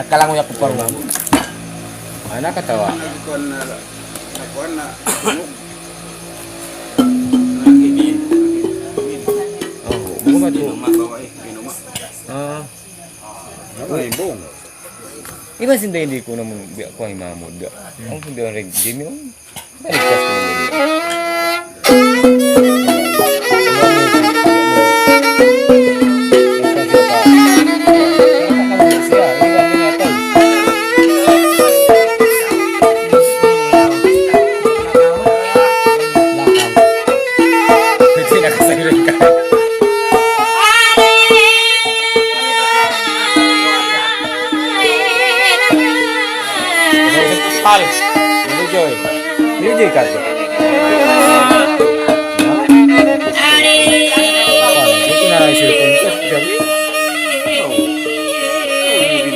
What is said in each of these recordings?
Nakalangoy ako parang. Ay, nakatawa. Oh, bunga dito. Ah. Iba hindi ko naman biya ko ay mamod. Ang hindi ang regime yung balikas ko nila. Hal, Joy ka.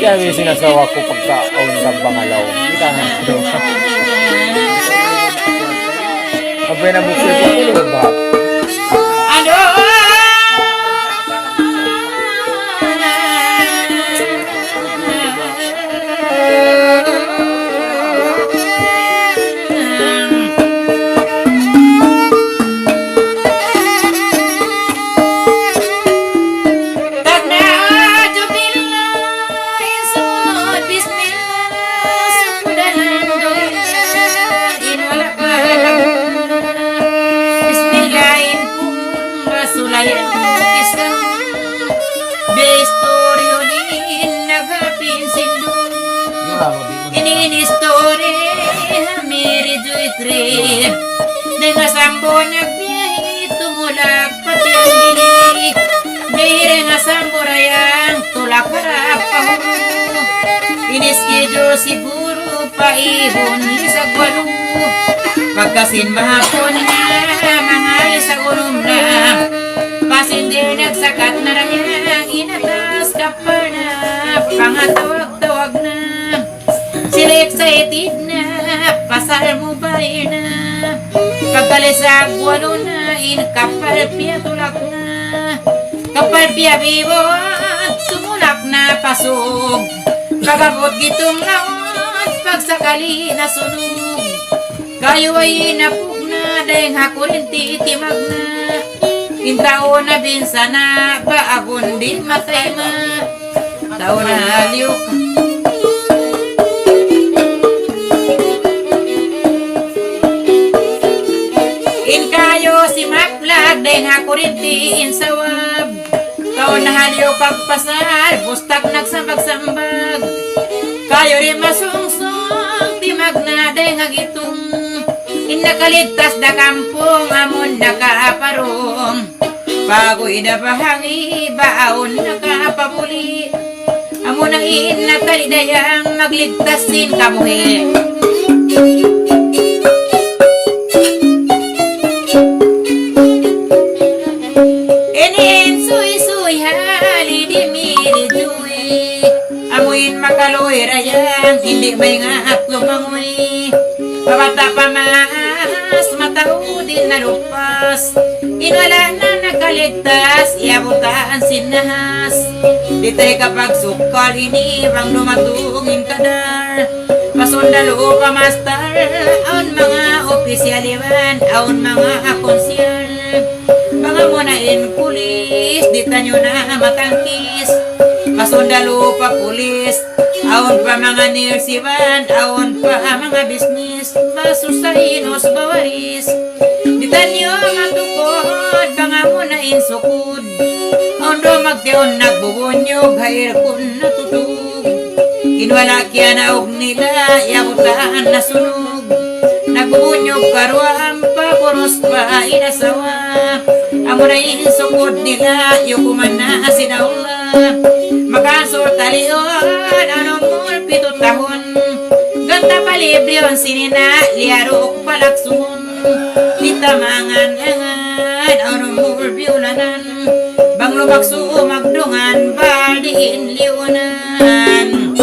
Kaya sinasawa ko pagkaon sa bangalaw. Kita na. Abay na bukso ko ulo ba? Dengan sambo nagbiyahe tumulak pati ang dili Dahil nga sambo rayang tulak harap pahuro Inischedule siguro paihon sa gwalo Pagkasin mahapon nga mga sa unom na Pasindi nagsakat na rayang inatas kapar na Pangatawag-tawag na Sila excited na pasal mo ba na Pagkalisag walo na kapal piya tulak na Kapal piya bibo at sumulak na pasog Pagabot gitong lawan pagsakali na sunog Kayo ay napug na dahil hakurinti timag na Intao na binsa na baagon din matay ma Tao na aliw si Maplag dahil hakurinti insawab Kao nahaliw pagpasar bustak nagsambag-sambag Kayo rin masungsong timag na dahil hagitong Inakaligtas da kampong amon nakaaparong Pagoy na bahangi baon nakapabuli Amon ang inatalidayang magligtasin kamuhi Makaloy rayang hindi may ngaat lumangoy Pabata pa mas matao din na lupas Inwala na nakaligtas iabutaan sinahas Ditay kapag sukal inibang lumatungin kadar Pasundalo pa master aon mga opisyaliwan aon mga konsyal Mga munain pulis dita nyo na matangkis Pasundalo pa pulis aon pa mga nirsiban aon pa mga bisnis Basusainos bawaris Dita nyo matukod Banga mo na insukod Aon do magtiyon nagbubunyog Hair kun natutug Inwala kya na og nila Yabutaan na sunog Nagbubunyog karuam pa Puros pa inasawa Amo na insukod nila Yukuman na sinaula Makasor talion Anong mul 7 tahun Ganta palibriyon sinina Liarok palaksun Ditamangan-angan Anong mul biulanan Bang lumakso magdungan Baldiin liunan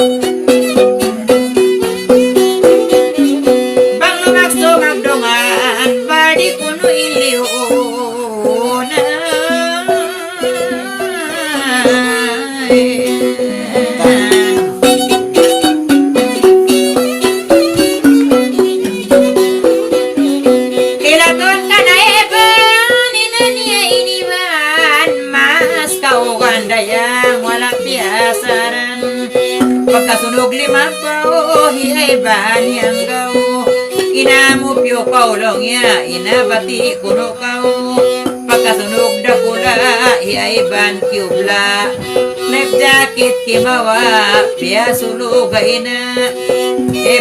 Bang lumakso magdungan Baldi kunuin liunan Pagkasunog limapaw, hiyay bani ang gaw. Inamupyo kaulong ya, inabati kuno kau. Pagkasunog dakula, hiyay ban kyubla. Life jacket kimawa, piya sulog ina.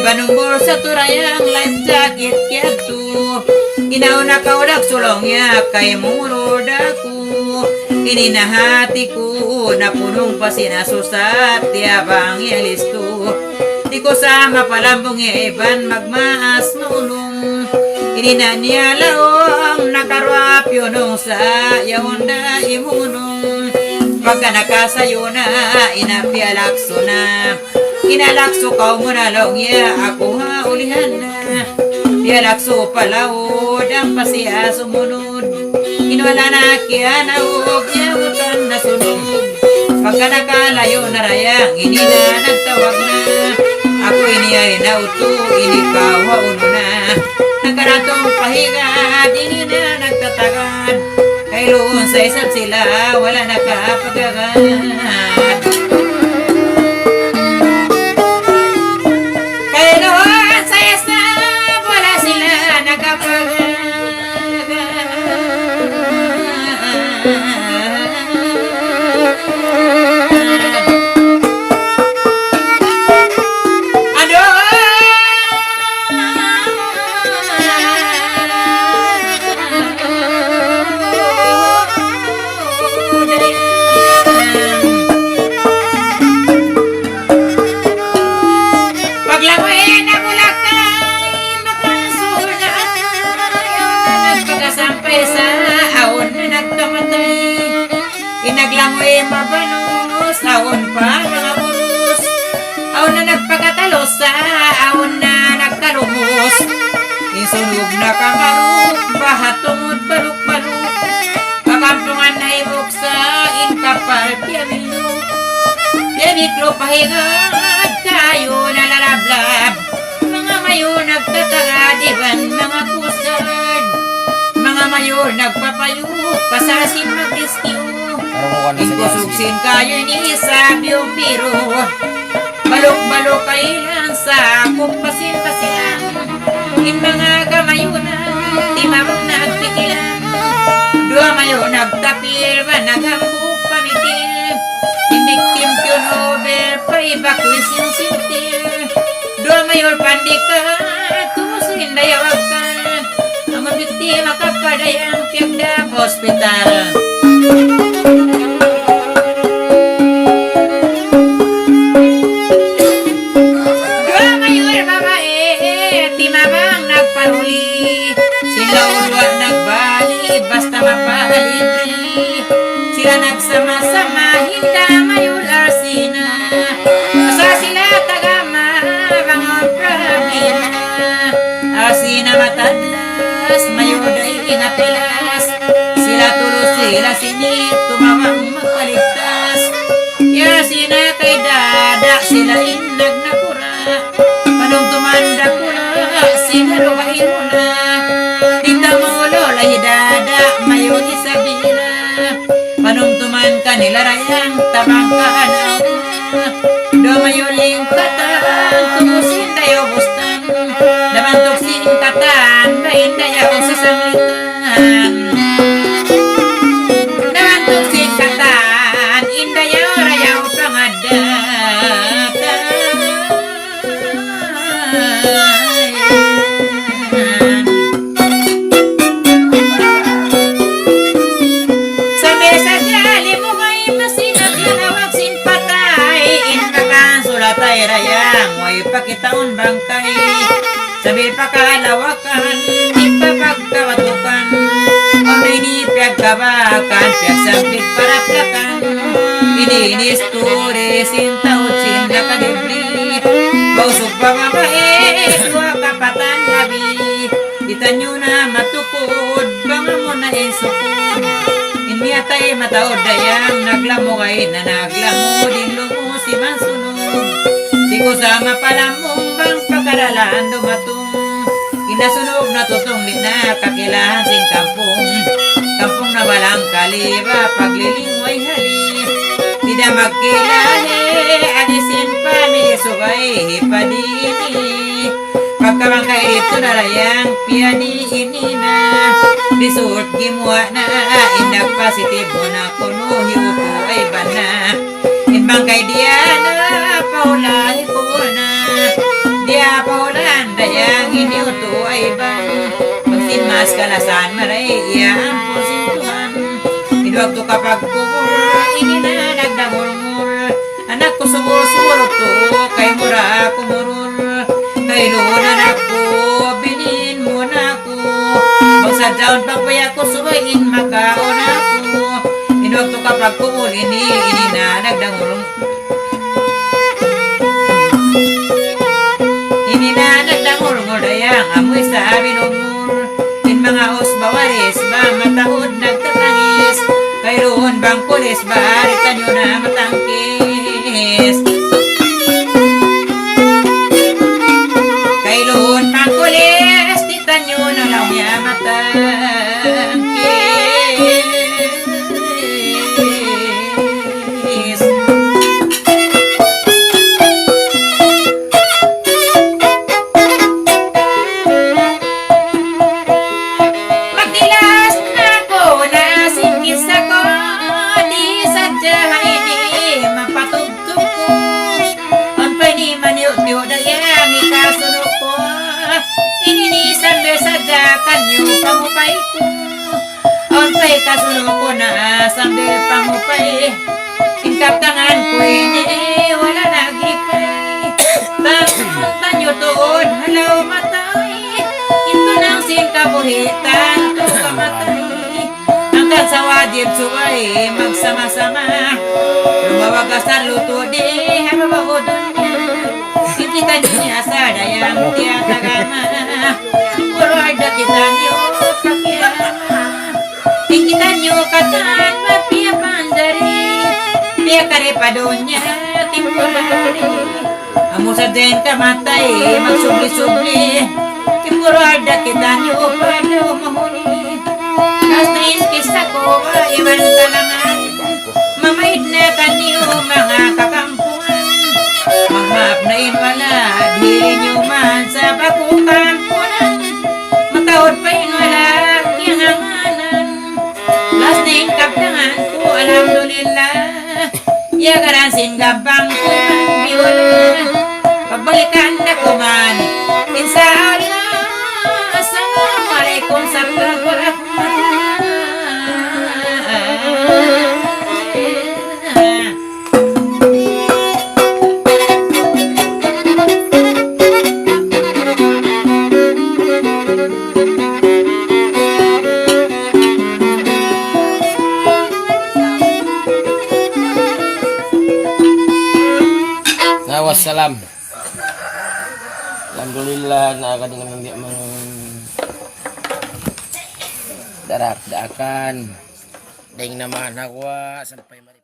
Banumbor sa turayang life jacket kiyatu. Inauna kaudak sulong ya, kay murod ako. Ininahati ko na punong pasinasusat tiabang ialisto. Di ko sama palambong iban magmaas nulong. Ininanyalaong nakarwapyo nung sa yawanda imunong. Pagka nakasayo na inapialakso na. Inalakso ka mo na long ya ako ha ulihan na. Pialakso palawod ang pasiya sumunod. Inwala na kaya naog niya utan na sunog. Pagka nakalayo na rayang inina nagtawag na. Ako iniyay na uto inikawa uno na. Nagkaratong pahiga inina nagtatagad. Kay loon sa isa't sila wala nakapagagad. Kay loon sa isa't wala sila nakapagagad. Inaglamoy mabalos, awon pa mga burus. Awon na nagpagatalos sa awon na nagkalumos. Isunog na kamaruk, bahat tungod baluk-baluk. Kakampungan na ibok sa inkapal piyamilo. Piyamiklo pahingad, kayo na lalablab. Mga mayo nagtatagad, iban mga pusad. Mga mayo nagpapayo, pasasin mag-rescue. Inkusuksin kayo ni sabyong biro. Balok-balok kailan sa kumpasin-pasilan. In mga kamayunan, di mabang nagpikilan. Dua mayo nagtapil, managambuk pamitil. Indiktim kyun over, paibakoy sinsintil. Dua mayor pandikat, tumusin dayawag ka. Ang mabiktima kapadayang piyagdap hospital. Basta mapalibre. Sila nagsama-sama, hinda mayon arsina. Asa sila tagama, bangon problema. Arsina matadlas, mayoday inapilas. Sila tulos, sila sinit, tumawang magpaligtas. Yarsina kay dada, sila inag na pura. Panong tumanda pura, sila luwahin mo na. Tita mo lola hidada, mayon isabila. Panumtuman kanila rayang tabang kaanaw. Do mayuling katan, tumusin dayo bustan. Nabantok sin katan, bain dayaw sa sanglitan. Nabantok sin katan, indayaw rayaw pangadatan. Rayang, way pakitaon bangkay. Sabil pakalawakan, ipapagkawatukan. Onday ni piyagkabakan, piyagsampit paraplakan. Ininis turi, sintaot sinakadibli. Bausok pa mabae, dua kapatan labi. Itanyo na matukod, banga mo na insukod. Iniyatay mataod dayang, naglamukay na naglamod. Inlumo si mansunog. Di ko sama pala mong bang pagkaralaan dumatong. Inasunog na tutong di na kakilahan sin kampong. Kampong na walang kaliba, paglilingway hali. Di na magkilali, alisin pa padini pagkamangkay ito narayang piyani inina disurt gimwa na indak positibo na kuno hiupo ay bana inbangkay dia na paulay ko na dia paulan dayang iniuto ay ban magsimas kalasan maray iyang posituhan inuwag to kapag kumur inina nagdamurmur anak ko sumur-sumur to kay mura kumurur kay loon anak ko binin mo na ko magsadyaon pagpaya ko subayin makaon ako inuwag to kapag kumul inina nagdamurmur dayang amoy sa binumur in mga osbawaris ba matahod nagtatangis kay roon bang pulis ba haritan nyo na matangkis kay roon bang pulis titan nyo na lang niya matangkis pangupay ko onpay kasuno ko na sambil pangupay ingkap tangan ko ini wala nagipay tanyo tuod halaw matay ito nang singkabuhitan to kamatay hanggang sa wadib suway magsama-sama lumawagas ang luto di hababahudon niya hindi ka niya sa dayang tiyatagama puro ada kita nyo kita nyo katan mapia pandari pia kare padonya timpurari amo sa den kamatay magsubli-subli timpuro ada kita nyo pado mahuli kastris kisa ko iwan talangan mamait na kanyo mga kakampuan magmap na inwala diri nyo man sa bakukan punan matawad pa inwala kihanganan las ningkap tangan ko alhamdulillah ya garansin gabang ko man biwala pagbalikan na ko man inshallah assalamualaikum warahmatullahi Wassalam. Alhamdulillah nakakadingan ng di mang darak-dakan. Ding naman ako sampai mari.